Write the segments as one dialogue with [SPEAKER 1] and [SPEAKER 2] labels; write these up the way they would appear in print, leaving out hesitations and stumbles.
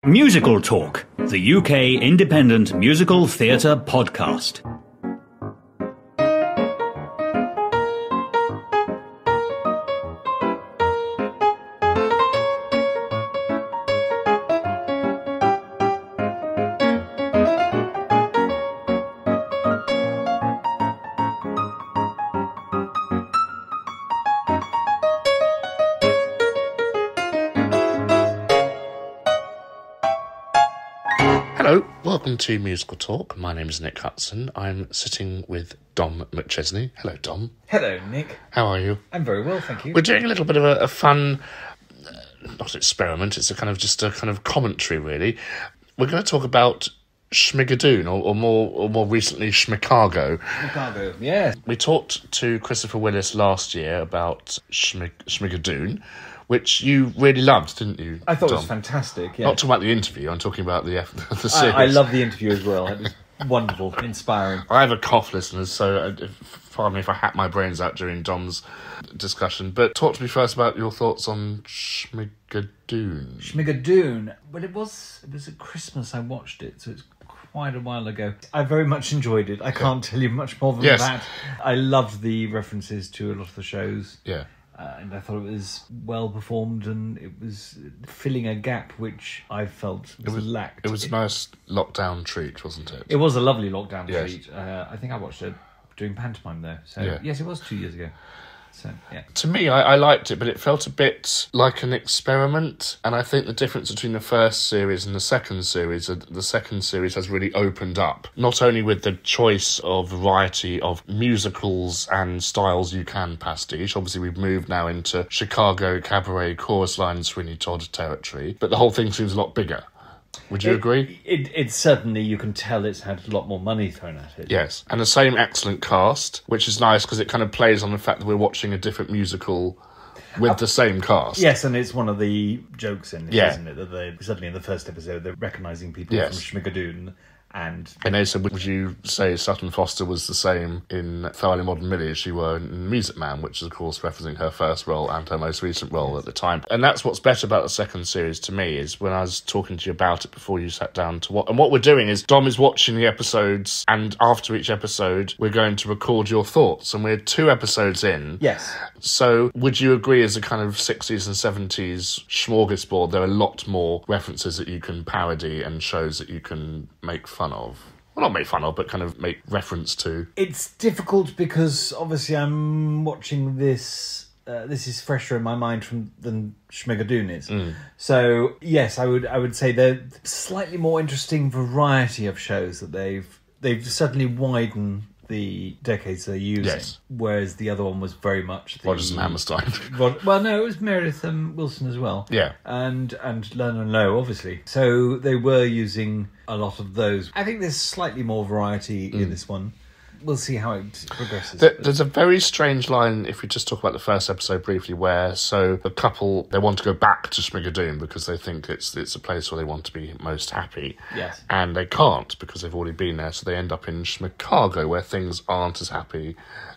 [SPEAKER 1] Musical Talk, the UK independent musical theatre podcast.
[SPEAKER 2] Hello, welcome to Musical Talk. My name is Nick Hudson. I'm sitting with Dom McChesney. Hello, Dom.
[SPEAKER 3] Hello, Nick.
[SPEAKER 2] How are you?
[SPEAKER 3] I'm very well, thank you.
[SPEAKER 2] We're doing a little bit of a fun, not experiment, it's a kind of commentary, really. We're going to talk about Schmigadoon, or more recently, Schmicago.
[SPEAKER 3] Schmicago, yeah.
[SPEAKER 2] We talked to Christopher Willis last year about Schmigadoon, which you really loved, didn't you,
[SPEAKER 3] I thought
[SPEAKER 2] Dom?
[SPEAKER 3] It was fantastic, yeah.
[SPEAKER 2] Not talking about the interview, I'm talking about the series.
[SPEAKER 3] I love the interview as well. It was wonderful, inspiring.
[SPEAKER 2] I have a cough, listeners, so pardon me if I hack my brains out during Dom's discussion. But talk to me first about your thoughts on Schmigadoon.
[SPEAKER 3] Schmigadoon. Well, it was at Christmas I watched it, so it's quite a while ago. I very much enjoyed it. I can't tell you much more than that. I loved the references to a lot of the shows.
[SPEAKER 2] Yeah.
[SPEAKER 3] And I thought it was well performed, and it was filling a gap which I felt was lacked.
[SPEAKER 2] It was a nice lockdown treat, wasn't it?
[SPEAKER 3] It was a lovely lockdown
[SPEAKER 2] Yes.
[SPEAKER 3] treat. I think I watched it doing pantomime though. So
[SPEAKER 2] Yeah.
[SPEAKER 3] yes, it was 2 years ago. So yeah.
[SPEAKER 2] To me, I liked it, but it felt a bit like an experiment. And I think the difference between the first series and the second series has really opened up. Not only with the choice of variety of musicals and styles you can pastiche. Obviously, we've moved now into Chicago, cabaret, chorus line, Sweeney Todd territory. But the whole thing seems a lot bigger. Would you agree?
[SPEAKER 3] It certainly, you can tell it's had a lot more money thrown at it.
[SPEAKER 2] Yes, and the same excellent cast, which is nice because it kind of plays on the fact that we're watching a different musical with the same cast.
[SPEAKER 3] Yes, and it's one of the jokes in it,
[SPEAKER 2] Yeah.
[SPEAKER 3] isn't it? That they certainly in the first episode they're recognising people
[SPEAKER 2] Yes.
[SPEAKER 3] from Schmigadoon. And
[SPEAKER 2] they said, would you say Sutton Foster was the same in Thoroughly Modern Millie as she were in Music Man, which is, of course, referencing her first role and her most recent role at the time. And that's what's better about the second series to me, is when I was talking to you about it before you sat down to watch. And what we're doing is Dom is watching the episodes, and after each episode, we're going to record your thoughts. And we're 2 episodes in.
[SPEAKER 3] yes.
[SPEAKER 2] So would you agree, as a kind of 60s and 70s smorgasbord, there are a lot more references that you can parody and shows that you can make fun of? Well, not make fun of, but kind of make reference to.
[SPEAKER 3] It's difficult because obviously I'm watching this. This is fresher in my mind than Schmigadoon is. So yes, I would say they're slightly more interesting variety of shows that they've certainly widened the decades they're using.
[SPEAKER 2] Yes.
[SPEAKER 3] Whereas the other one was very much the
[SPEAKER 2] Rodgers and Hammerstein.
[SPEAKER 3] Well, no, it was Meredith Wilson as well.
[SPEAKER 2] Yeah.
[SPEAKER 3] And Lerner and Lowe, obviously. So they were using a lot of those. I think there's slightly more variety in this one. We'll see how it progresses.
[SPEAKER 2] There's a very strange line, if we just talk about the first episode briefly, where the couple, they want to go back to Schmigadoon because they think it's a place where they want to be most happy.
[SPEAKER 3] Yes.
[SPEAKER 2] And they can't because they've already been there, so they end up in Schmicago, where things aren't as happy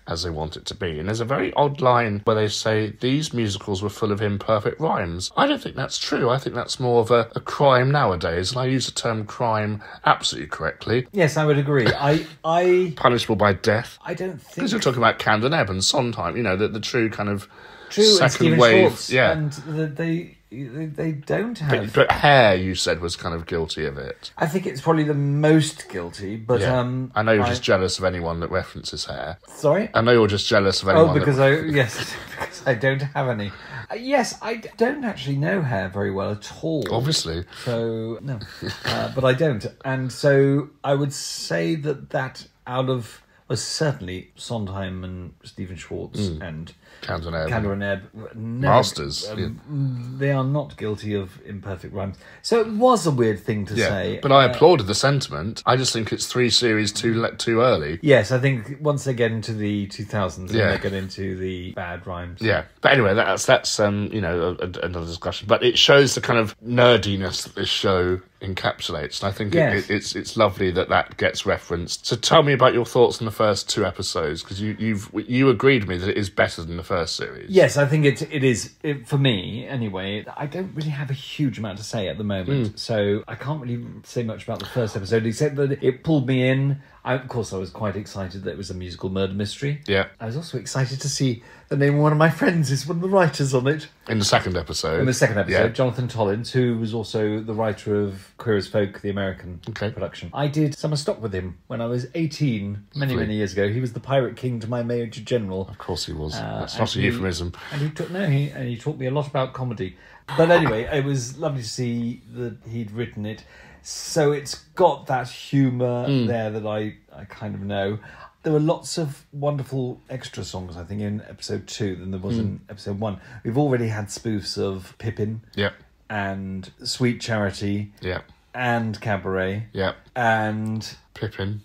[SPEAKER 2] as they want it to be. And there's a very odd line where they say these musicals were full of imperfect rhymes. I don't think that's true. I think that's more of a crime nowadays, and I use the term crime absolutely correctly.
[SPEAKER 3] Yes, I would agree. I
[SPEAKER 2] Punishable by death.
[SPEAKER 3] I don't think...
[SPEAKER 2] Because you're talking about Camden Ebb and Sondheim, the true kind of
[SPEAKER 3] True,
[SPEAKER 2] second
[SPEAKER 3] and Stephen
[SPEAKER 2] wave.
[SPEAKER 3] Schwartz,
[SPEAKER 2] Yeah.
[SPEAKER 3] and they don't have...
[SPEAKER 2] But Hare, you said, was kind of guilty of it.
[SPEAKER 3] I think it's probably the most guilty, but...
[SPEAKER 2] Yeah. I know you're just jealous of anyone that references Hare.
[SPEAKER 3] Sorry?
[SPEAKER 2] I know you're just jealous of anyone
[SPEAKER 3] because I don't have any. Yes, I don't actually know Hare very well at all.
[SPEAKER 2] Obviously.
[SPEAKER 3] So, no. But I don't. And so I would say that out of... Well, certainly Sondheim and Stephen Schwartz and
[SPEAKER 2] Camden Ebb.
[SPEAKER 3] Camden Ebb.
[SPEAKER 2] Masters.
[SPEAKER 3] They are not guilty of imperfect rhymes. So it was a weird thing to say.
[SPEAKER 2] But I applauded the sentiment. I just think it's 3 series too early.
[SPEAKER 3] Yes, I think once they get into the 2000s, they get into the bad rhymes.
[SPEAKER 2] Yeah, but anyway, that's another discussion. But it shows the kind of nerdiness that this show encapsulates. And I think
[SPEAKER 3] Yes.
[SPEAKER 2] it's lovely that gets referenced. So tell me about your thoughts on the first 2 episodes, because you agreed with me that it is better than the first series.
[SPEAKER 3] Yes, I think it is, for me, anyway. I don't really have a huge amount to say at the moment, so I can't really say much about the first episode, except that it pulled me in. Of course, I was quite excited that it was a musical murder mystery.
[SPEAKER 2] Yeah.
[SPEAKER 3] I was also excited to see the name of one of my friends is one of the writers on it.
[SPEAKER 2] In the second episode.
[SPEAKER 3] In the second episode,
[SPEAKER 2] Yeah.
[SPEAKER 3] Jonathan Tollins, who was also the writer of Queer as Folk, the American production. I did summer stock with him when I was 18, many years ago. He was the Pirate King to my Major General.
[SPEAKER 2] Of course he was. That's not a euphemism.
[SPEAKER 3] And he taught me a lot about comedy. But anyway, it was lovely to see that he'd written it. So it's got that humour there that I kind of know. There were lots of wonderful extra songs, I think, in episode 2 than there was in episode 1. We've already had spoofs of Pippin
[SPEAKER 2] Yep.
[SPEAKER 3] and Sweet Charity
[SPEAKER 2] Yep.
[SPEAKER 3] and Cabaret
[SPEAKER 2] Yep.
[SPEAKER 3] and...
[SPEAKER 2] Pippin.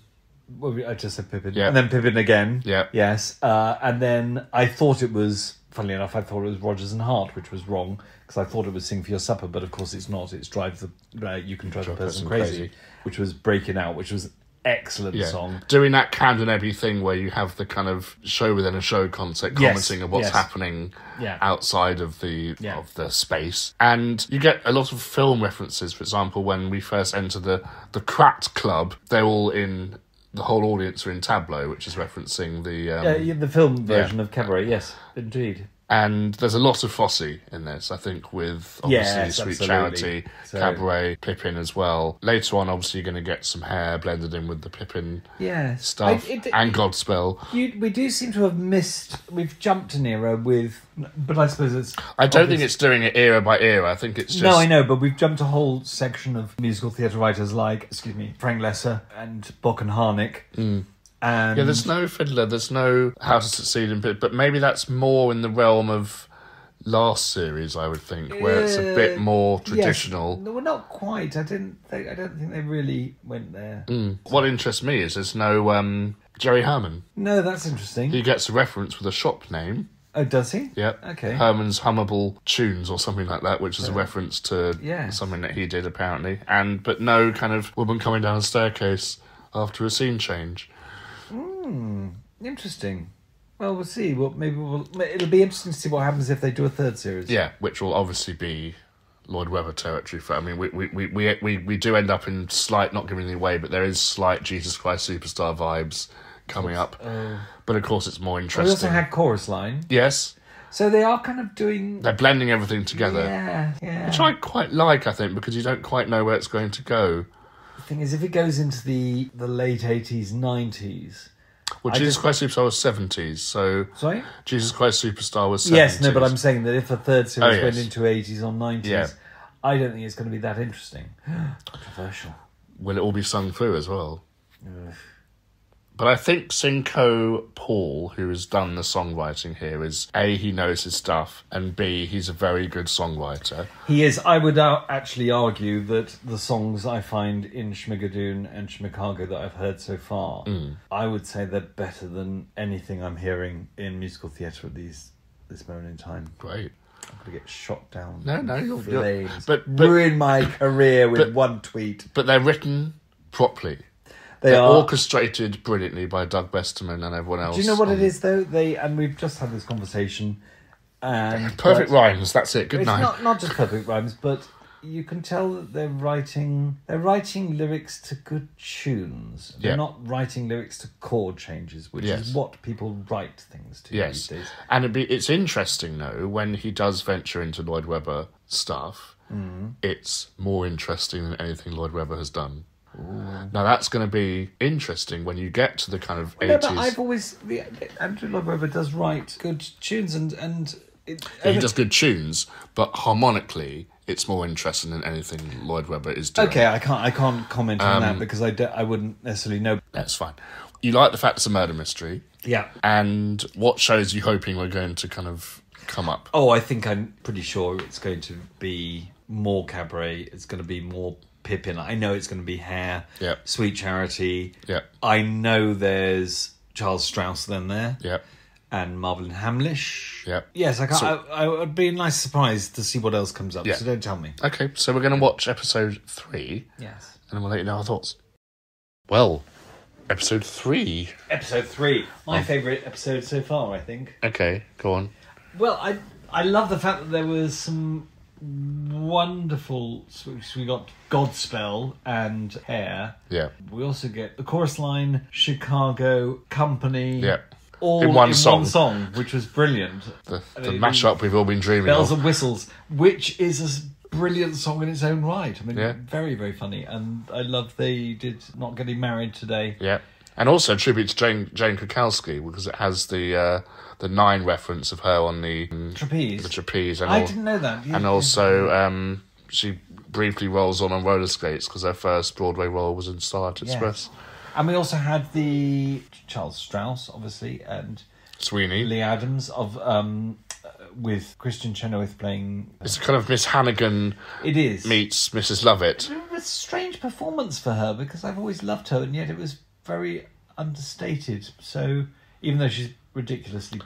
[SPEAKER 3] Well, I just said Pippin.
[SPEAKER 2] Yeah.
[SPEAKER 3] And then Pippin again.
[SPEAKER 2] Yeah.
[SPEAKER 3] Yes. And then I thought it was, funnily enough, I thought it was Rodgers and Hart, which was wrong, because I thought it was Sing for Your Supper, but of course it's not. It's You Can Drive the Person Crazy, which was Breaking Out, which was excellent song.
[SPEAKER 2] Doing that Camden Abbey thing where you have the kind of show within a show concept, commenting on what's happening outside of the space. And you get a lot of film references. For example, when we first enter the Krat Club, they're all in... The whole audience are in tableau, which is referencing
[SPEAKER 3] the film version of Cabaret, yes, indeed.
[SPEAKER 2] And there's a lot of Fosse in this, I think, with obviously Sweet Charity, Cabaret, Pippin as well. Later on, obviously, you're going to get some Hair blended in with the Pippin stuff and Godspell.
[SPEAKER 3] We do seem to have missed... We've jumped an era with... But I suppose it's...
[SPEAKER 2] I don't think it's doing it era by era. I think it's just...
[SPEAKER 3] No, I know, but we've jumped a whole section of musical theatre writers like, Frank Lesser and Bock and Harnick. And
[SPEAKER 2] there's no Fiddler, there's no How to Succeed in Pit, but maybe that's more in the realm of last series, I would think, where it's a bit more traditional.
[SPEAKER 3] Yes. No, well, not quite. I don't think they really went there.
[SPEAKER 2] What interests me is there's no Jerry Herman.
[SPEAKER 3] No, that's interesting.
[SPEAKER 2] He gets a reference with a shop name.
[SPEAKER 3] Oh, does he?
[SPEAKER 2] Yep.
[SPEAKER 3] Okay.
[SPEAKER 2] Herman's Hummable Tunes or something like that, which is a reference to something that he did apparently. But no kind of woman coming down a staircase after a scene change.
[SPEAKER 3] Interesting. Well, we'll see. It'll be interesting to see what happens if they do a third series.
[SPEAKER 2] Yeah, which will obviously be Lloyd Webber territory. I mean, we do end up in slight, not giving it away, but there is slight Jesus Christ Superstar vibes coming up. But of course, it's more interesting.
[SPEAKER 3] We also had Chorus Line.
[SPEAKER 2] Yes.
[SPEAKER 3] So they are kind of doing...
[SPEAKER 2] They're blending everything together.
[SPEAKER 3] Yeah.
[SPEAKER 2] Which I quite like, I think, because you don't quite know where it's going to go.
[SPEAKER 3] The thing is, if it goes into the late 80s, 90s...
[SPEAKER 2] Well, Jesus Christ Superstar was 70s, so...
[SPEAKER 3] Sorry?
[SPEAKER 2] Jesus Christ Superstar was 70s.
[SPEAKER 3] Yes, no, but I'm saying that if a third series went into 80s or 90s, I don't think it's going to be that interesting. Controversial.
[SPEAKER 2] Will it all be sung through as well? But I think Cinco Paul, who has done the songwriting here, is A, he knows his stuff, and B, he's a very good songwriter.
[SPEAKER 3] He is. I would actually argue that the songs I find in Schmigadoon and Schmicago that I've heard so far, I would say they're better than anything I'm hearing in musical theatre at this moment in time.
[SPEAKER 2] Great.
[SPEAKER 3] I'm going to get shot down.
[SPEAKER 2] No, you're
[SPEAKER 3] but ruin my career with one tweet.
[SPEAKER 2] But they're written properly. They're orchestrated brilliantly by Doug Besterman and everyone else.
[SPEAKER 3] Do you know what it is, though? And we've just had this conversation. And
[SPEAKER 2] perfect rhymes, that's it. Good night.
[SPEAKER 3] Not just perfect rhymes, but you can tell that they're writing lyrics to good tunes. They're not writing lyrics to chord changes, which is what people write things to these days.
[SPEAKER 2] And it's interesting, though, when he does venture into Lloyd Webber stuff, it's more interesting than anything Lloyd Webber has done. Ooh. Now that's going to be interesting when you get to the kind of 80s.
[SPEAKER 3] But I've always... Andrew Lloyd Webber does write good tunes and
[SPEAKER 2] he does good tunes, but harmonically it's more interesting than anything Lloyd Webber is doing.
[SPEAKER 3] Okay, I can't comment on that because I wouldn't necessarily know.
[SPEAKER 2] That's fine. You like the fact it's a murder mystery.
[SPEAKER 3] Yeah.
[SPEAKER 2] And what shows are you hoping we're going to kind of come up?
[SPEAKER 3] Oh, I think I'm pretty sure it's going to be more Cabaret. It's going to be more Pippin. I know it's going to be Hair.
[SPEAKER 2] Yep.
[SPEAKER 3] Sweet Charity.
[SPEAKER 2] Yep.
[SPEAKER 3] I know there's Charles Strauss then there.
[SPEAKER 2] Yep.
[SPEAKER 3] and Marvin Hamlish.
[SPEAKER 2] Yep.
[SPEAKER 3] Yes, I would be a nice surprise to see what else comes up, so don't tell me.
[SPEAKER 2] Okay, so we're going to watch episode 3.
[SPEAKER 3] Yes.
[SPEAKER 2] And then we'll let you know our thoughts. Well, episode 3.
[SPEAKER 3] Episode 3. My favourite episode so far, I think.
[SPEAKER 2] Okay, go on.
[SPEAKER 3] Well, I love the fact that there was some wonderful... So we got Godspell and Hair.
[SPEAKER 2] Yeah.
[SPEAKER 3] We also get the chorus line, Chicago, Company...
[SPEAKER 2] Yeah.
[SPEAKER 3] All
[SPEAKER 2] in one song,
[SPEAKER 3] which was brilliant.
[SPEAKER 2] The mashup we've all been dreaming
[SPEAKER 3] Bells
[SPEAKER 2] of.
[SPEAKER 3] and Whistles, which is a brilliant song in its own right. I mean, very, very funny. And I love they did Not Getting Married Today.
[SPEAKER 2] Yeah. And also a tribute to Jane Krakowski, because it has the 9 reference of her on the
[SPEAKER 3] trapeze.
[SPEAKER 2] The trapeze. And
[SPEAKER 3] I didn't know that.
[SPEAKER 2] And also, she briefly rolls on roller skates, because her first Broadway role was in Starlight Express.
[SPEAKER 3] And we also had the Charles Strauss, obviously, and
[SPEAKER 2] Sweeney.
[SPEAKER 3] Lee Adams of with Christian Chenoweth playing.
[SPEAKER 2] It's a kind of Miss Hannigan.
[SPEAKER 3] It is
[SPEAKER 2] meets Mrs. Lovett.
[SPEAKER 3] It was a strange performance for her because I've always loved her, and yet it was very understated. So even though she's ridiculously.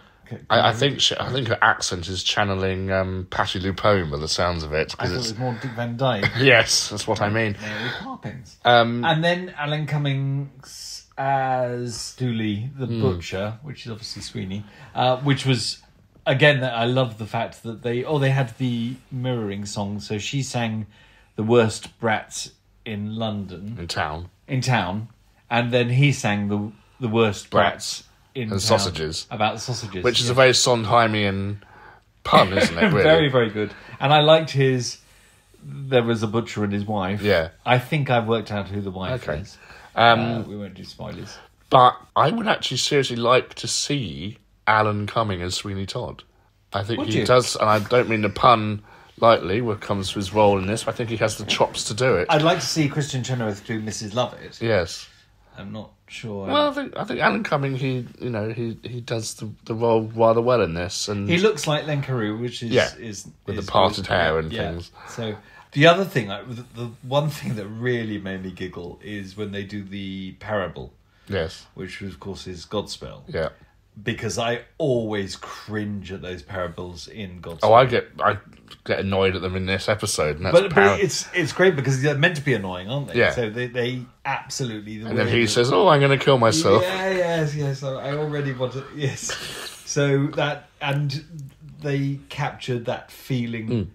[SPEAKER 2] I think her accent is channeling Patti LuPone by the sounds of it.
[SPEAKER 3] I thought it was more Dick Van Dyke.
[SPEAKER 2] Yes, that's what I mean.
[SPEAKER 3] Mary Poppins. And then Alan Cummings as Dooley the Butcher, which is obviously Sweeney, which was, again, I love the fact that they had the mirroring song. So she sang The Worst Brats in London.
[SPEAKER 2] In town.
[SPEAKER 3] And then he sang the Worst Brats in
[SPEAKER 2] and sausages.
[SPEAKER 3] About sausages.
[SPEAKER 2] Which is a very Sondheimian pun, isn't it, really?
[SPEAKER 3] Very, very good. And I liked there was a butcher and his wife.
[SPEAKER 2] Yeah.
[SPEAKER 3] I think I've worked out who the wife is. We won't do spoilers.
[SPEAKER 2] But I would actually seriously like to see Alan Cumming as Sweeney Todd. I think he does, and I don't mean the pun lightly when it comes to his role in this, but I think he has the chops to do it.
[SPEAKER 3] I'd like to see Christian Chenoweth do Mrs. Lovett.
[SPEAKER 2] Yes.
[SPEAKER 3] I'm not sure.
[SPEAKER 2] Well, I think Alan Cumming, he does the role rather well in this, and
[SPEAKER 3] he looks like Len Carew, which is
[SPEAKER 2] with the parted hair and things.
[SPEAKER 3] So the other thing, the one thing that really made me giggle is when they do the parable.
[SPEAKER 2] Yes,
[SPEAKER 3] which of course is Godspell.
[SPEAKER 2] Yeah,
[SPEAKER 3] because I always cringe at those parables in Godspell.
[SPEAKER 2] Oh, I get annoyed at them in this episode, and that's
[SPEAKER 3] but it's great because they're meant to be annoying, aren't they?
[SPEAKER 2] Yeah.
[SPEAKER 3] So they absolutely.
[SPEAKER 2] And then he says, "Oh, I'm going to kill myself."
[SPEAKER 3] Yeah, yes. I already want to. Yes. So that, and they captured that feeling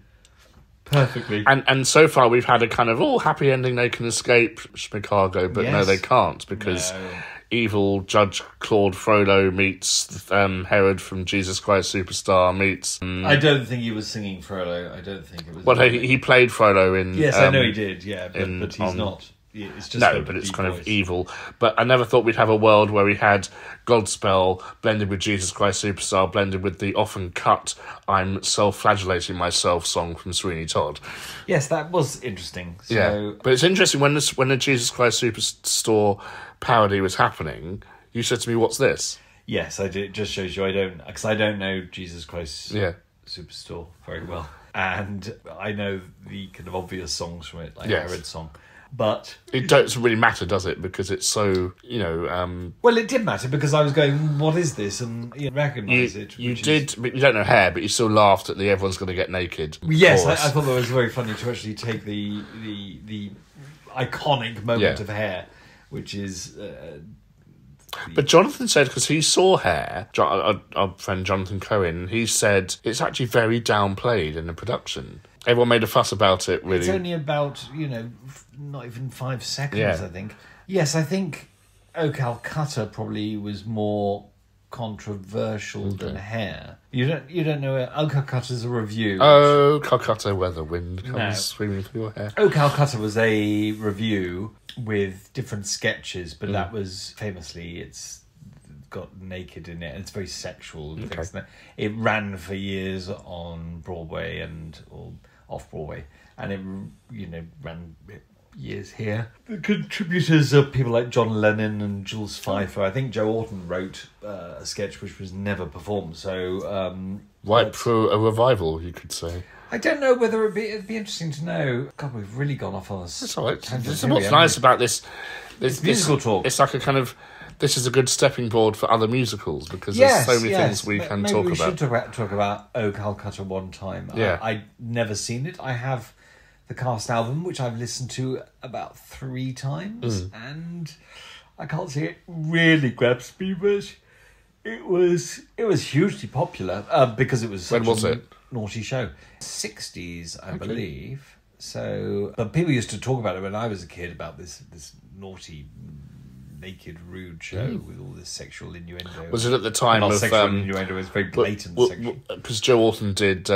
[SPEAKER 3] perfectly.
[SPEAKER 2] And so far we've had a kind of happy ending. They can escape Schmicago, but no, they can't because. No. Evil Judge Claude Frollo meets Herod from Jesus Christ Superstar meets...
[SPEAKER 3] I don't think he was singing Frollo. I don't think it was...
[SPEAKER 2] Well, he played Frollo in...
[SPEAKER 3] Yes, I know he did, yeah, but he's not. It's just
[SPEAKER 2] no, but it's kind of evil. But I never thought we'd have a world where we had Godspell blended with Jesus Christ Superstar, blended with the often cut I'm self-flagellating myself song from Sweeney Todd.
[SPEAKER 3] Yes, that was interesting. So...
[SPEAKER 2] Yeah, but it's interesting when the Jesus Christ Superstar parody was happening, you said to me, "What's this?"
[SPEAKER 3] Yes, I did. It just shows you I don't know Jesus Christ Superstore very well, and I know the kind of obvious songs from it, like Herod's song. But
[SPEAKER 2] it doesn't really matter, does it? Because it's so,
[SPEAKER 3] Well, it did matter because I was going, "What is this?" And you recognise it.
[SPEAKER 2] You don't know Hair, but you still laughed at the "everyone's going to get naked."
[SPEAKER 3] Yes, I thought that was very funny to actually take the iconic moment of Hair. Which is...
[SPEAKER 2] But Jonathan said, because he saw Hair, our friend Jonathan Cohen, he said it's actually very downplayed in the production. Everyone made a fuss about it, really.
[SPEAKER 3] It's only about, not even 5 seconds, I think. Yes, I think O Calcutta probably was more controversial than Hair. You don't know O Calcutta's a review.
[SPEAKER 2] Oh, Calcutta, where the wind comes swimming through your hair.
[SPEAKER 3] O Calcutta was a review with different sketches, but that was famously it's got naked in it and it's very sexual. Okay. It ran for years on Broadway or off Broadway, and it ran years here. The contributors are people like John Lennon and Jules Pfeiffer. I think Joe Orton wrote a sketch which was never performed. So
[SPEAKER 2] right for a revival, you could say.
[SPEAKER 3] I don't know whether it'd be interesting to know. God, we've really gone off on this.
[SPEAKER 2] That's all right. This is what's nice about this
[SPEAKER 3] musical talk.
[SPEAKER 2] It's like a kind of this is a good stepping board for other musicals because there's so many things we can
[SPEAKER 3] Maybe
[SPEAKER 2] talk
[SPEAKER 3] we
[SPEAKER 2] about.
[SPEAKER 3] should talk about Oh Calcutta one time.
[SPEAKER 2] Yeah.
[SPEAKER 3] I've never seen it. I have the cast album, which I've listened to about 3 times, and I can't say it really grabs me, but it was hugely popular because it was such
[SPEAKER 2] When was
[SPEAKER 3] a
[SPEAKER 2] it?
[SPEAKER 3] naughty show. 60s, I believe. So, but people used to talk about it when I was a kid about this naughty, naked, rude show with all this sexual innuendo.
[SPEAKER 2] Was it at the time
[SPEAKER 3] Not
[SPEAKER 2] of
[SPEAKER 3] sexual innuendo? It was very blatant sexual.
[SPEAKER 2] Because Joe Orton did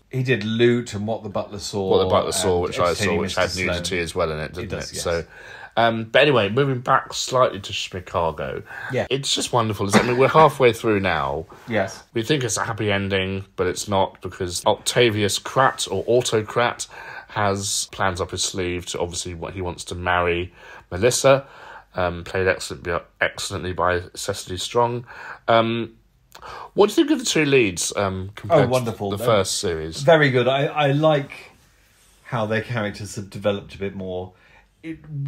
[SPEAKER 3] He did Loot and What the Butler Saw.
[SPEAKER 2] What the Butler Saw,
[SPEAKER 3] and
[SPEAKER 2] which I saw,
[SPEAKER 3] Entertaining
[SPEAKER 2] which
[SPEAKER 3] Mr.
[SPEAKER 2] had
[SPEAKER 3] Sloan.
[SPEAKER 2] nudity as well in it, didn't it?
[SPEAKER 3] does, yes.
[SPEAKER 2] So, but anyway, moving back slightly to Schmicago,
[SPEAKER 3] Yeah.
[SPEAKER 2] it's just wonderful. Isn't it? I mean, we're halfway through now.
[SPEAKER 3] Yes.
[SPEAKER 2] We think it's a happy ending, but it's not because Octavius Krat, or Autocrat, has plans up his sleeve to obviously what he wants to marry Melissa, played excellently by Cecily Strong. What do you think of the 2 leads compared
[SPEAKER 3] wonderful.
[SPEAKER 2] to the first series?
[SPEAKER 3] Very good. I like how their characters have developed a bit more.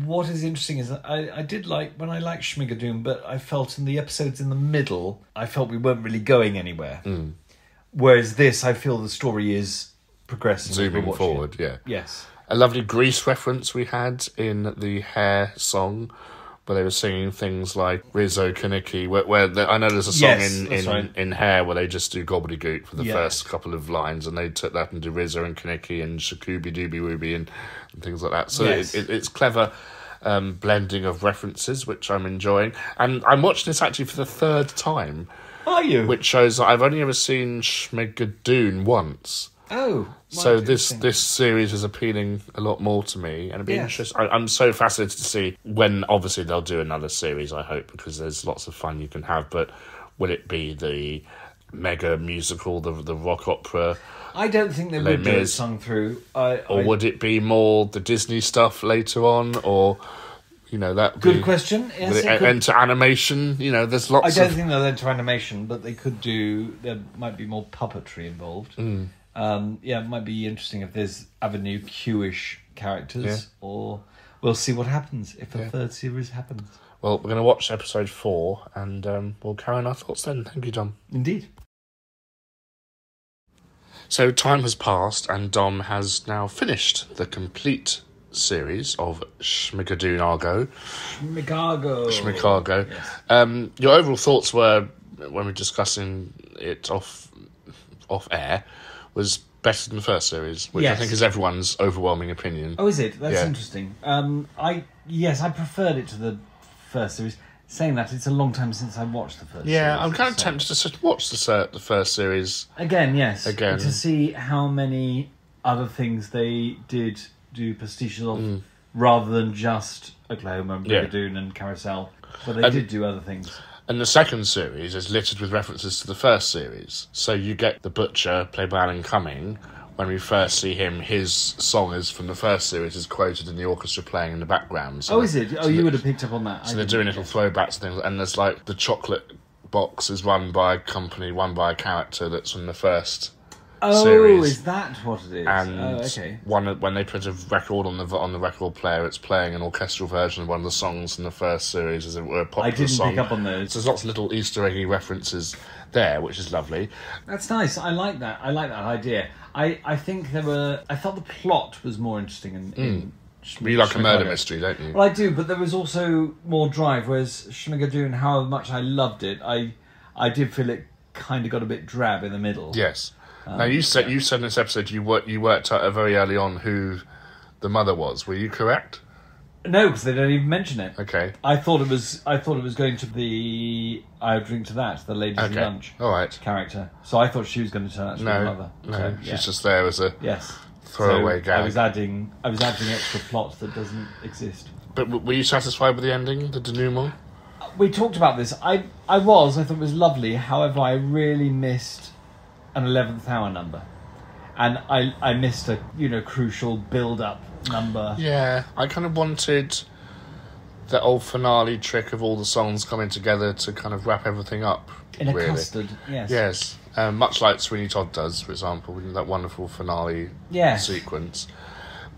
[SPEAKER 3] What is interesting is that I did like when I liked Schmigadoon, but I felt in the episodes in the middle, I felt we weren't really going anywhere. Whereas this, I feel the story is progressing.
[SPEAKER 2] Zooming forward, yeah.
[SPEAKER 3] Yes.
[SPEAKER 2] A lovely Grease reference we had in the Hair song, where they were singing things like Rizzo Kaniki, I know there's a song in Hair where they just do gobbledygook for the first couple of lines, and they took that and do Rizzo and Kaniki and Shakooby Dooby Wooby and things like that. So it's clever blending of references, which I'm enjoying. And I'm watching this actually for the 3rd time.
[SPEAKER 3] Are you?
[SPEAKER 2] Which shows that I've only ever seen Schmigadoon once.
[SPEAKER 3] Oh.
[SPEAKER 2] So this series is appealing a lot more to me, and it'd be interesting. I'm so fascinated to see when, obviously, they'll do another series, I hope, because there's lots of fun you can have, but will it be the mega musical, the rock opera?
[SPEAKER 3] I don't think they would do it sung through.
[SPEAKER 2] Or would it be more the Disney stuff later on, or... that
[SPEAKER 3] good question. Yes,
[SPEAKER 2] enter animation. There's lots.
[SPEAKER 3] I don't think they'll enter animation, but they could do. There might be more puppetry involved. It might be interesting if there's Avenue Q-ish characters, or we'll see what happens if a 3rd series happens.
[SPEAKER 2] Well, we're going to watch episode 4, and we'll carry on our thoughts then. Thank you, Dom.
[SPEAKER 3] Indeed.
[SPEAKER 2] So time has passed, and Dom has now finished the complete series of Schmigadoon Argo. Schmicago.
[SPEAKER 3] Yes.
[SPEAKER 2] Your overall thoughts were, when we were discussing it off air, was better than the first series, which I think is everyone's overwhelming opinion.
[SPEAKER 3] Oh, is it? That's interesting. I preferred it to the first series. Saying that, it's a long time since I watched the first series.
[SPEAKER 2] Yeah, I'm kind of tempted to watch the first series.
[SPEAKER 3] Again.
[SPEAKER 2] Again.
[SPEAKER 3] To see how many other things they did do pastiches of, rather than just Oklahoma, Brigadoon and Carousel. But they did do other things.
[SPEAKER 2] And the second series is littered with references to the first series. So you get the Butcher, played by Alan Cumming. When we first see him, his song is from the first series is quoted in the orchestra playing in the background. So
[SPEAKER 3] is it? You would have picked up on that.
[SPEAKER 2] So they're doing little throwbacks and things. And there's like the chocolate box is run by a company, run by a character that's from the first series.
[SPEAKER 3] Is that what it is?
[SPEAKER 2] And
[SPEAKER 3] okay.
[SPEAKER 2] when they put a record on the record player, it's playing an orchestral version of one of the songs from the first series, as it were, a popular song.
[SPEAKER 3] I didn't pick up on those.
[SPEAKER 2] So there's lots of little Easter eggy references there, which is lovely.
[SPEAKER 3] That's nice. I like that. I like that idea. I think I thought the plot was more interesting in
[SPEAKER 2] You like a murder mystery, don't you?
[SPEAKER 3] Well, I do, but there was also more drive, whereas Schmigadoon, however much I loved it, I did feel it kind of got a bit drab in the middle.
[SPEAKER 2] Yes. Now, you said in this episode you worked out very early on who the mother was. Were you correct?
[SPEAKER 3] No, because they don't even mention it.
[SPEAKER 2] Okay.
[SPEAKER 3] I thought it was going to the I Would Drink to That, the Ladies in Lunch character. So I thought she was going to turn out to be the mother.
[SPEAKER 2] No, she's just there as a throwaway gag.
[SPEAKER 3] I was adding extra plot that doesn't exist.
[SPEAKER 2] But were you satisfied with the ending, the denouement?
[SPEAKER 3] We talked about this. I thought it was lovely. However, I really missed an 11th hour number, and I missed a crucial build-up number.
[SPEAKER 2] Yeah, I kind of wanted the old finale trick of all the songs coming together to kind of wrap everything up
[SPEAKER 3] in a custard.
[SPEAKER 2] Much like Sweeney Todd does, for example, with that wonderful finale sequence.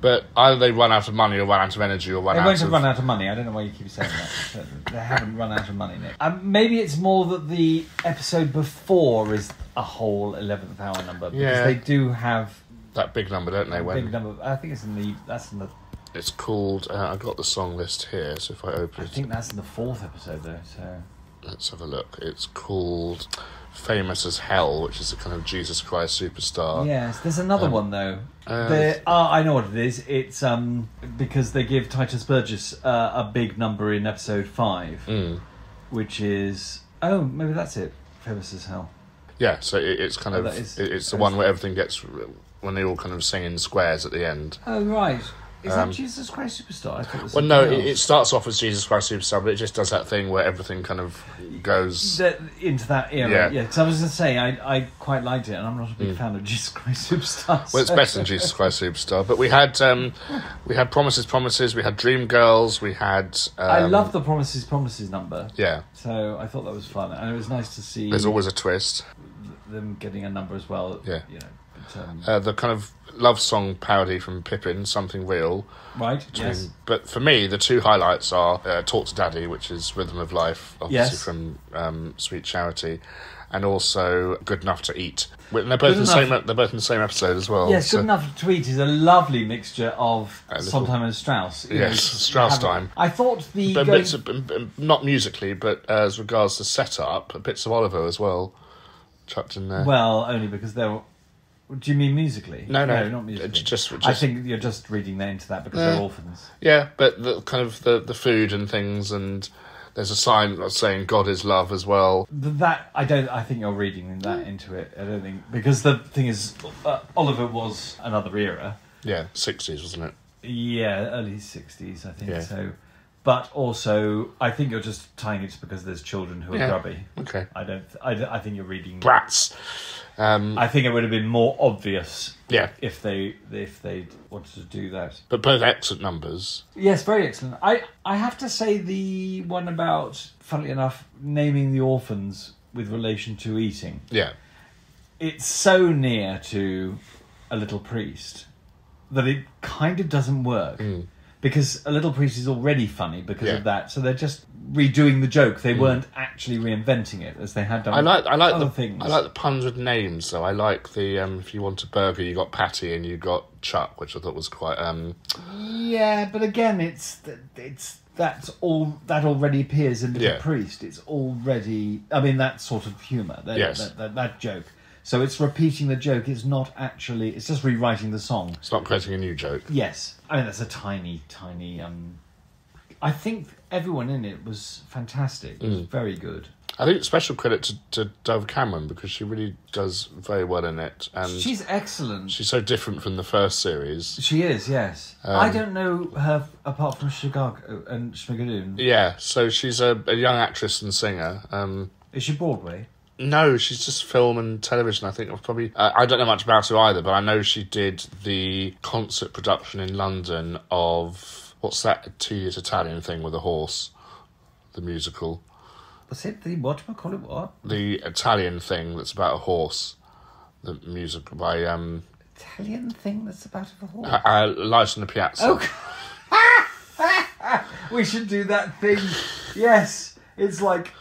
[SPEAKER 2] But either they run out of money or run out of energy or
[SPEAKER 3] They won't have run out of money. I don't know why you keep saying that. But they haven't run out of money, Nick. Maybe it's more that the episode before is a whole 11th hour number. Because they do have...
[SPEAKER 2] that big number, don't they?
[SPEAKER 3] Big number. I think it's in the... That's in the...
[SPEAKER 2] It's called... I've got the song list here, so if I open it...
[SPEAKER 3] I think that's in the 4th episode, though, so...
[SPEAKER 2] Let's have a look. It's called Famous as Hell, which is a kind of Jesus Christ Superstar.
[SPEAKER 3] Yes, there's another one, though. I know what it is. It's because they give Titus Burgess a big number in episode 5, which is... Oh, maybe that's it. Famous as Hell.
[SPEAKER 2] Yeah, so it's kind of... It's the one where everything gets... When they all kind of sing in squares at the end.
[SPEAKER 3] Oh, right. Is that Jesus Christ Superstar? I thought it was
[SPEAKER 2] it starts off as Jesus Christ Superstar, but it just does that thing where everything kind of goes...
[SPEAKER 3] into that era, yeah. Because I was going to say, I quite liked it, and I'm not a big fan of Jesus Christ Superstar. So.
[SPEAKER 2] Well, it's better than Jesus Christ Superstar. But we had Promises, we had Dream Girls, we had...
[SPEAKER 3] I love the Promises number.
[SPEAKER 2] Yeah.
[SPEAKER 3] So I thought that was fun, and it was nice to see...
[SPEAKER 2] There's always a twist.
[SPEAKER 3] Them getting a number as well,
[SPEAKER 2] yeah.
[SPEAKER 3] You know. But,
[SPEAKER 2] the kind of love song parody from Pippin, Something Real.
[SPEAKER 3] Right, yes.
[SPEAKER 2] But for me, the two highlights are Talk to Daddy, which is Rhythm of Life, obviously from Sweet Charity, and also Good Enough to Eat. And they're both in the same episode as well.
[SPEAKER 3] Yes, Good Enough to Eat is a lovely mixture of Sondheim and Strauss.
[SPEAKER 2] Yes, Strauss time.
[SPEAKER 3] I thought
[SPEAKER 2] not musically, but as regards to setup, bits of Oliver as well chucked in there.
[SPEAKER 3] Well, only because they were... Do you mean musically?
[SPEAKER 2] No,
[SPEAKER 3] not musically.
[SPEAKER 2] Just,
[SPEAKER 3] I think you're just reading that into that because they're orphans.
[SPEAKER 2] Yeah, but the kind of the food and things, and there's a sign saying God is love as well.
[SPEAKER 3] I think you're reading that into it. I don't think, because the thing is, Oliver was another era.
[SPEAKER 2] Yeah, 60s, wasn't it?
[SPEAKER 3] Yeah, early 60s, I think.
[SPEAKER 2] Yeah.
[SPEAKER 3] So, but also, I think you're just tying it to because there's children who are grubby.
[SPEAKER 2] Okay.
[SPEAKER 3] I think you're reading
[SPEAKER 2] brats.
[SPEAKER 3] I think it would have been more obvious if they wanted to do that.
[SPEAKER 2] But both excellent numbers.
[SPEAKER 3] Yes, very excellent. I have to say the one about, funnily enough, naming the orphans with relation to eating.
[SPEAKER 2] Yeah.
[SPEAKER 3] It's so near to A Little Priest that it kind of doesn't work. Because A Little Priest is already funny because of that, so they're just redoing the joke. They weren't actually reinventing it as they had done. I like things.
[SPEAKER 2] I like the puns with names, though. I like the if you want a burger, you got Patty and you got Chuck, which I thought was quite.
[SPEAKER 3] Yeah, but again, that already appears in Little Priest. It's already. I mean, that sort of humour. That joke. So it's repeating the joke. It's not actually... It's just rewriting the song.
[SPEAKER 2] It's not creating a new joke.
[SPEAKER 3] Yes. I mean, that's a tiny... I think everyone in it was fantastic. It was very good.
[SPEAKER 2] I think special credit to Dove Cameron, because she really does very well in it. And
[SPEAKER 3] she's excellent.
[SPEAKER 2] She's so different from the first series.
[SPEAKER 3] She is, yes. I don't know her apart from Schmicago and Schmigadoon.
[SPEAKER 2] Yeah, so she's a young actress and singer.
[SPEAKER 3] Is she Broadway?
[SPEAKER 2] No, she's just film and television. I think probably... I don't know much about her either, but I know she did the concert production in London of... What's that tedious Italian thing with a horse? The musical.
[SPEAKER 3] Was it the... What do I call it? What?
[SPEAKER 2] The Italian thing that's about a horse. The music by...
[SPEAKER 3] Italian thing that's about a horse?
[SPEAKER 2] Lights on the Piazza.
[SPEAKER 3] Oh. We should do that thing. Yes. It's like...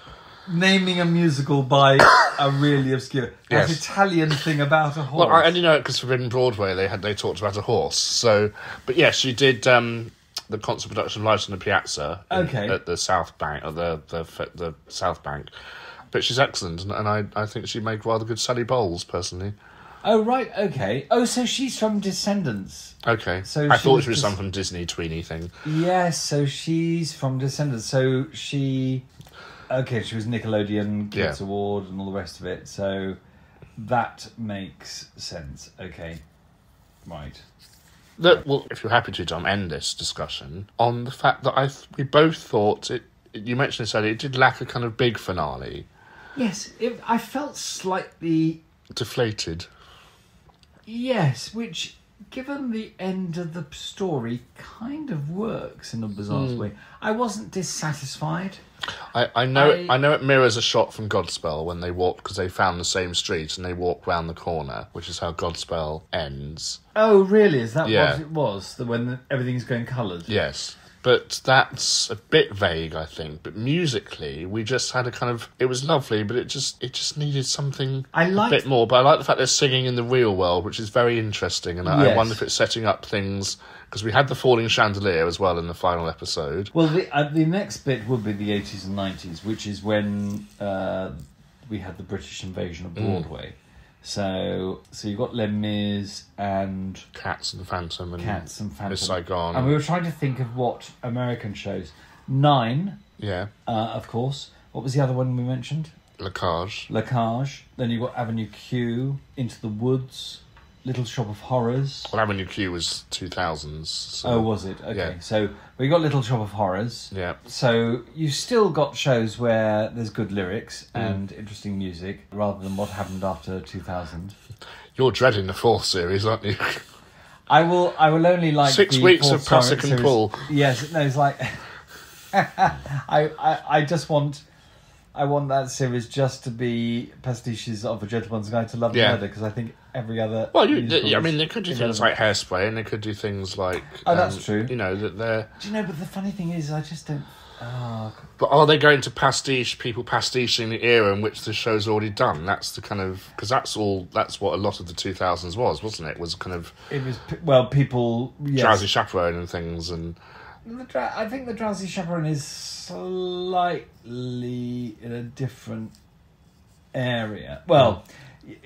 [SPEAKER 3] naming a musical by a really obscure Italian thing about a horse.
[SPEAKER 2] Well, I only know it because Forbidden Broadway they talked about a horse. So, but yes, she did the concert production of Lights on the Piazza at the South Bank, or the South Bank. But she's excellent, and I think she made rather good Sally Bowles personally.
[SPEAKER 3] Oh right, okay. Oh, so she's from Descendants.
[SPEAKER 2] Okay, so I thought she was some from Disney tweeny thing.
[SPEAKER 3] Yes, so she's from Descendants. So she. Okay, she was Nickelodeon Kids Award and all the rest of it, so that makes sense. Okay, right.
[SPEAKER 2] Well, if you're happy to, Tom, end this discussion on the fact that we both thought it. You mentioned this earlier. It did lack a kind of big finale.
[SPEAKER 3] Yes, I felt slightly
[SPEAKER 2] deflated.
[SPEAKER 3] Yes, which given the end of the story, kind of works in a bizarre way. I wasn't dissatisfied.
[SPEAKER 2] I know it mirrors a shot from Godspell when they walk, because they found the same street and they walk round the corner, which is how Godspell ends.
[SPEAKER 3] Oh, really? Is that what
[SPEAKER 2] Yeah.
[SPEAKER 3] it was? When everything's going coloured?
[SPEAKER 2] Yes. But that's a bit vague, I think. But musically, we just had a kind of... It was lovely, but it just needed something a bit more. But I like the fact they're singing in the real world, which is very interesting. And I wonder if it's setting up things... Because we had the falling chandelier as well in the final episode.
[SPEAKER 3] Well, the next bit would be the 80s and 90s, which is when we had the British invasion of Broadway. So you've got Les Mis and...
[SPEAKER 2] Cats and Phantom. Miss Saigon.
[SPEAKER 3] And we were trying to think of what American shows. Nine,
[SPEAKER 2] Yeah.
[SPEAKER 3] of course. What was the other one we mentioned?
[SPEAKER 2] La Cage.
[SPEAKER 3] La Cage. Then you've got Avenue Q, Into the Woods, Little Shop of Horrors.
[SPEAKER 2] Well, Avenue Q was 2000s. So,
[SPEAKER 3] Oh, was it? Okay.
[SPEAKER 2] Yeah.
[SPEAKER 3] So we got Little Shop of Horrors.
[SPEAKER 2] Yeah.
[SPEAKER 3] So you've still got shows where there's good lyrics and interesting music, rather than what happened after 2000.
[SPEAKER 2] You're dreading the fourth series, aren't you?
[SPEAKER 3] I will only like
[SPEAKER 2] 6
[SPEAKER 3] the
[SPEAKER 2] weeks
[SPEAKER 3] fourth
[SPEAKER 2] of Pasek and
[SPEAKER 3] series.
[SPEAKER 2] Paul.
[SPEAKER 3] Yes, no, it's like I just want that series just to be pastiches of A Gentleman's Guide to Love and Murder, because I think every other...
[SPEAKER 2] Well, they could do things like Hairspray, and they could do things like...
[SPEAKER 3] Oh, that's true.
[SPEAKER 2] You know, that they're...
[SPEAKER 3] Do you know, but the funny thing is, I just don't... Oh,
[SPEAKER 2] But are they going to pastiche people pastiching the era in which the show's already done? That's the kind of... Because that's what a lot of the 2000s was, wasn't it? Was kind of...
[SPEAKER 3] it was... Well, people... Yes.
[SPEAKER 2] Drowsy Chaperone and things, and...
[SPEAKER 3] I think the Drowsy Chaperone is slightly in a different area. Well,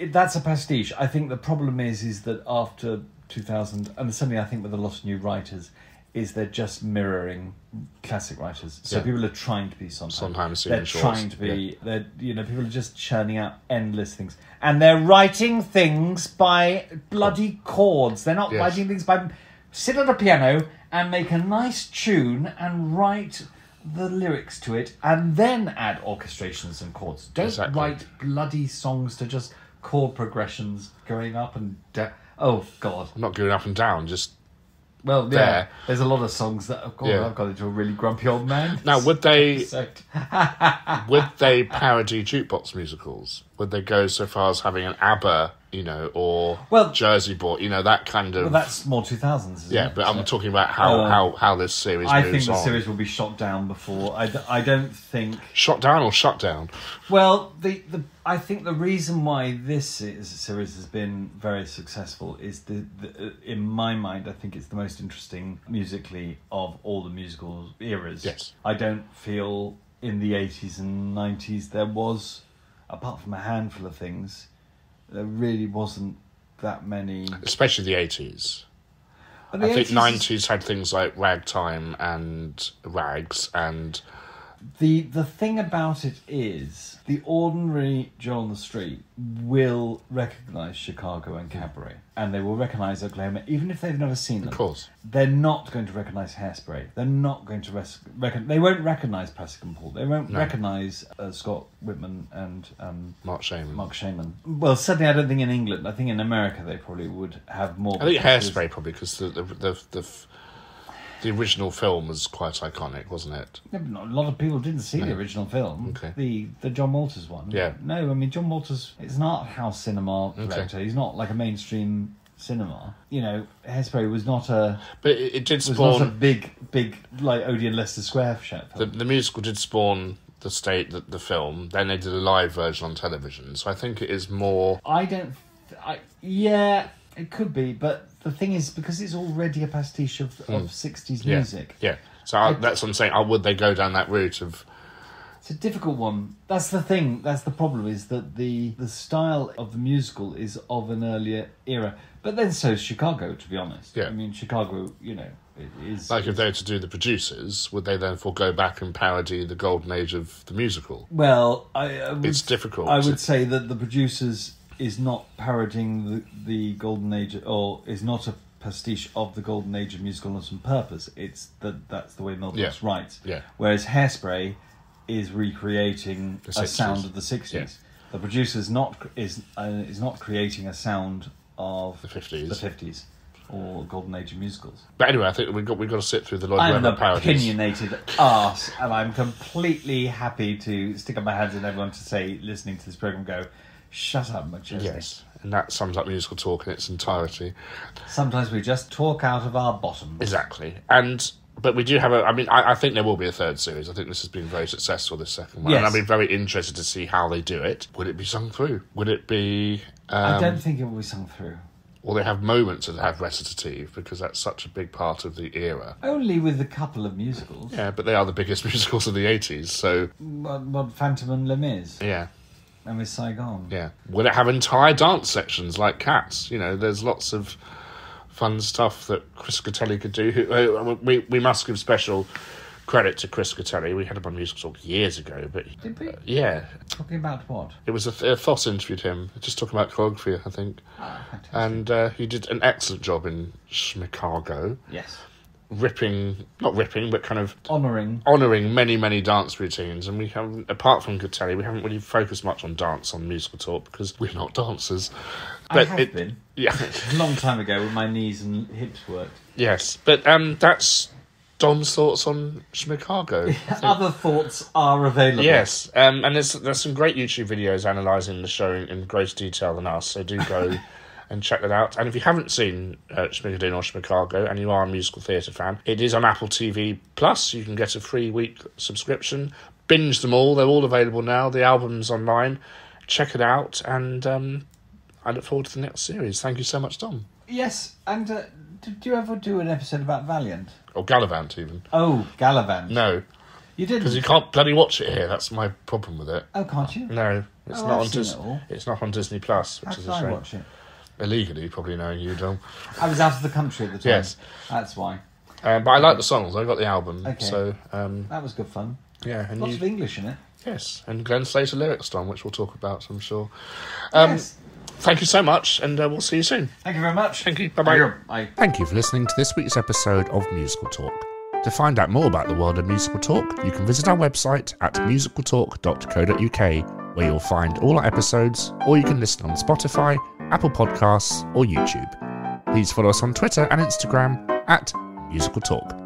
[SPEAKER 3] that's a pastiche. I think the problem is that after 2000, and certainly I think with a lot of new writers, is they're just mirroring classic writers. So people are trying to be sometimes. They're trying to be. They're people are just churning out endless things, and they're writing things by bloody chords. They're not writing things by sit at a piano and make a nice tune and write the lyrics to it, and then add orchestrations and chords. Don't write bloody songs to just chord progressions going up and down. Oh God!
[SPEAKER 2] I'm not going up and down, just...
[SPEAKER 3] Well,
[SPEAKER 2] there.
[SPEAKER 3] yeah, there's a lot of songs that I've got into a really grumpy old man.
[SPEAKER 2] Now, would they
[SPEAKER 3] episode.
[SPEAKER 2] parody jukebox musicals? Would they go so far as having an ABBA, or Jersey Boy, that kind of...
[SPEAKER 3] Well, that's more 2000s, isn't it?
[SPEAKER 2] But I'm talking about how this series moves on.
[SPEAKER 3] I think the series will be shot down before. I don't think...
[SPEAKER 2] Shot down or shut down?
[SPEAKER 3] Well, I think the reason why this series has been very successful is in my mind, I think it's the most interesting musically of all the musical eras.
[SPEAKER 2] Yes.
[SPEAKER 3] I don't feel in the 80s and 90s there was, apart from a handful of things, there really wasn't that many...
[SPEAKER 2] Especially the 80s.
[SPEAKER 3] I
[SPEAKER 2] think 90s had things like Ragtime and Rags and...
[SPEAKER 3] The thing about it is, the ordinary Joe on the street will recognise Chicago and Cabaret, and they will recognise Oklahoma, even if they've never seen them.
[SPEAKER 2] Of course.
[SPEAKER 3] They're not going to recognise Hairspray. They're not going to they won't recognise Pasek and Paul. They won't recognise Scott Whitman and
[SPEAKER 2] Mark Shaman.
[SPEAKER 3] Well, certainly I don't think in England. I think in America they probably would have more...
[SPEAKER 2] I think Hairspray probably, because the original film was quite iconic, wasn't it?
[SPEAKER 3] No, but not, a lot of people didn't see the original film.
[SPEAKER 2] Okay.
[SPEAKER 3] The John Walters one.
[SPEAKER 2] Yeah.
[SPEAKER 3] No, I mean, John Walters, it's an art house cinema director. He's not like a mainstream cinema. Hairspray was not a...
[SPEAKER 2] But it did spawn...
[SPEAKER 3] was not a big, like, Odeon Leicester Square show.
[SPEAKER 2] The musical did spawn the film. Then they did a live version on television. So I think it is more...
[SPEAKER 3] Yeah, it could be, but the thing is, because it's already a pastiche of 60s music.
[SPEAKER 2] Yeah. So that's what I'm saying. Would they go down that route of...
[SPEAKER 3] It's a difficult one. That's the thing. That's the problem, is that the style of the musical is of an earlier era. But then so is Chicago, to be honest.
[SPEAKER 2] Yeah.
[SPEAKER 3] I mean, Chicago, it is...
[SPEAKER 2] Like, if they were to do The Producers, would they therefore go back and parody the golden age of the musical?
[SPEAKER 3] Well,
[SPEAKER 2] it's difficult.
[SPEAKER 3] I would say that The Producers is not parodying the golden age, or is not a pastiche of the golden age of musicalness on purpose. It's that's the way Mel Brooks writes.
[SPEAKER 2] Yeah.
[SPEAKER 3] Whereas Hairspray is recreating a
[SPEAKER 2] 60s.
[SPEAKER 3] sound of the 60s.
[SPEAKER 2] Yeah.
[SPEAKER 3] The Producers is not creating a sound of
[SPEAKER 2] The 50s.
[SPEAKER 3] The 50s. or Golden Age of musicals.
[SPEAKER 2] But anyway, I think we've got to sit through the Lloyd
[SPEAKER 3] I'm an
[SPEAKER 2] Webber parodies.
[SPEAKER 3] opinionated arse, and I'm completely happy to stick up my hands in everyone to say, listening to this programme, go, shut up, McChesney.
[SPEAKER 2] Yes, and that sums up musical talk in its entirety.
[SPEAKER 3] Sometimes we just talk out of our bottoms.
[SPEAKER 2] Exactly. But we do have I think there will be a third series. I think this has been very successful, this second one.
[SPEAKER 3] Yes.
[SPEAKER 2] And I'll be very interested to see how they do it. Would it be sung through? Would it be...
[SPEAKER 3] I don't think it will be sung through.
[SPEAKER 2] Or they have moments that have recitative, because that's such a big part of the era.
[SPEAKER 3] Only with a couple of musicals.
[SPEAKER 2] Yeah, but they are the biggest musicals of the 80s, so...
[SPEAKER 3] What Phantom and Les Mis.
[SPEAKER 2] Yeah.
[SPEAKER 3] And with Saigon.
[SPEAKER 2] Yeah. Will it have entire dance sections like Cats? You know, there's lots of fun stuff that Chris Catelli could do. We must give special credit to Chris Catelli. We had him on Musical Talk years ago. But
[SPEAKER 3] Did we?
[SPEAKER 2] Yeah.
[SPEAKER 3] Talking about what?
[SPEAKER 2] It was a Foss interviewed him, just talking about choreography, I think.
[SPEAKER 3] Ah, fantastic.
[SPEAKER 2] And he did an excellent job in Schmicago.
[SPEAKER 3] Yes.
[SPEAKER 2] Not ripping, but kind of...
[SPEAKER 3] Honouring
[SPEAKER 2] many, many dance routines. And we haven't, apart from Catelli, we haven't really focused much on dance on Musical Talk, because we're not dancers.
[SPEAKER 3] I have been.
[SPEAKER 2] Yeah.
[SPEAKER 3] A long time ago when my knees and hips worked.
[SPEAKER 2] Yes, but that's Dom's thoughts on Schmicago.
[SPEAKER 3] Other thoughts are available.
[SPEAKER 2] Yes, and there's some great YouTube videos analysing the show in greater detail than us, so do go and check that out. And if you haven't seen Schmigadoon or Schmicago, and you are a musical theatre fan, it is on Apple TV Plus. You can get a free week subscription. Binge them all. They're all available now. The album's online. Check it out, and I look forward to the next series. Thank you so much, Dom.
[SPEAKER 3] Yes, and did you ever do an episode about Valiant?
[SPEAKER 2] Or Gallivant, even.
[SPEAKER 3] Oh, Gallivant.
[SPEAKER 2] No.
[SPEAKER 3] You didn't?
[SPEAKER 2] Because you can't bloody watch it here. That's my problem with it.
[SPEAKER 3] Oh, can't you?
[SPEAKER 2] No, it's
[SPEAKER 3] Oh,
[SPEAKER 2] not
[SPEAKER 3] I've
[SPEAKER 2] on
[SPEAKER 3] seen it
[SPEAKER 2] Disney.
[SPEAKER 3] all.
[SPEAKER 2] It's not on Disney Plus, which
[SPEAKER 3] How
[SPEAKER 2] is
[SPEAKER 3] did
[SPEAKER 2] a
[SPEAKER 3] I
[SPEAKER 2] shame.
[SPEAKER 3] watch it?
[SPEAKER 2] Illegally, probably knowing you, Dom.
[SPEAKER 3] I was out of the country at the time.
[SPEAKER 2] Yes.
[SPEAKER 3] That's why.
[SPEAKER 2] But I like the songs. I got the album.
[SPEAKER 3] Okay.
[SPEAKER 2] So
[SPEAKER 3] That was good fun.
[SPEAKER 2] yeah, and
[SPEAKER 3] Lots of English in it.
[SPEAKER 2] yes, and Glenn Slater lyrics, Dom, which we'll talk about, I'm sure.
[SPEAKER 3] Yes.
[SPEAKER 2] Thank you so much, and we'll see you soon.
[SPEAKER 3] Thank you very much.
[SPEAKER 2] Thank you. Bye-bye.
[SPEAKER 3] Bye.
[SPEAKER 2] Thank you for listening to this week's episode of Musical Talk. To find out more about the world of Musical Talk, you can visit our website at musicaltalk.co.uk, where you'll find all our episodes, or you can listen on Spotify, Apple Podcasts, or YouTube. Please follow us on Twitter and Instagram at Musical Talk.